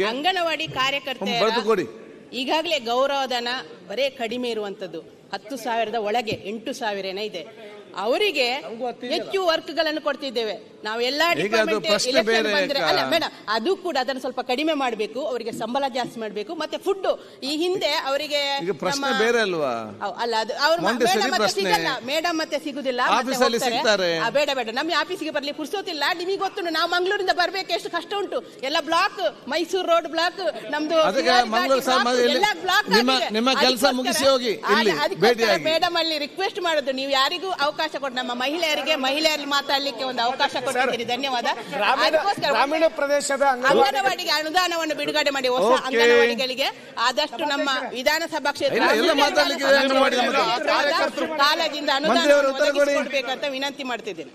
ಅಂಗನವಾಡಿ ಕಾರ್ಯಕರ್ತರ ಈಗಾಗಲೇ ಗೌರವಧನ ಬರೇ ಕಡಿಮೆ ಇರುವಂತದ್ದು 10,000 ಒಳಗೆ 8,000 ಇದೆ. ಅವರಿಗೆ ಹೆಚ್ಚು ವರ್ಕ್ ಗಳನ್ನು ಕೊಡ್ತಿದ್ದೇವೆ ನಾವು ಎಲ್ಲಾ ಡಿಪಾರ್ಟ್ಮೆಂಟ್ ಅಲ್ಲ ಮೇಡಮ್, ಅದು ಕೂಡ ಅದನ್ನು ಸ್ವಲ್ಪ ಕಡಿಮೆ ಮಾಡಬೇಕು, ಅವರಿಗೆ ಸಂಬಳ ಜಾಸ್ತಿ ಮಾಡಬೇಕು. ಮತ್ತೆ ಫುಡ್ ಈ ಹಿಂದೆ ಅವರಿಗೆ ಅಲ್ಲ ಅದು ಅವ್ರು ಮೇಡಮ್ ಮತ್ತೆ ಸಿಗುದಿಲ್ಲ, ಬೇಡ ಬೇಡ ನಮ್ಮ ಆಫೀಸಿಗೆ ಬರ್ಲಿ ಪುರ್ಸೋತಿಲ್ಲ. ನಿಮಗೆ ಗೊತ್ತು ನಾವು ಮಂಗಳೂರಿಂದ ಬರ್ಬೇಕು ಎಷ್ಟು ಕಷ್ಟ ಉಂಟು. ಎಲ್ಲ ಬ್ಲಾಕ್, ಮೈಸೂರು ರೋಡ್ ಬ್ಲಾಕ್, ನಮ್ದು ಮೇಡಮ್ ಅಲ್ಲಿ ರಿಕ್ವೆಸ್ಟ್ ಮಾಡೋದು, ನೀವು ಯಾರಿಗೂ ಅವಕಾಶ ಕೊಟ್ಟು ನಮ್ಮ ಮಹಿಳೆಯರಿಗೆ ಮಾತಾಡ್ಲಿಕ್ಕೆ ಒಂದು ಅವಕಾಶ ಕೊಟ್ಟಿದ್ದೀರಿ, ಧನ್ಯವಾದ. ಗ್ರಾಮೀಣ ಪ್ರದೇಶದ ಅಂಗನವಾಡಿಗೆ ಅನುದಾನವನ್ನು ಬಿಡುಗಡೆ ಮಾಡಿ, ಹೊಸ ಅಂಗನವಾಡಿಗಳಿಗೆ ಆದಷ್ಟು ನಮ್ಮ ವಿಧಾನಸಭಾ ಕ್ಷೇತ್ರ ಕಾಲದಿಂದ ಅನುದಾನ ಒದಗಿಸಿಕೊಡ್ಬೇಕಂತ ವಿನಂತಿ ಮಾಡ್ತಿದ್ದೇನೆ.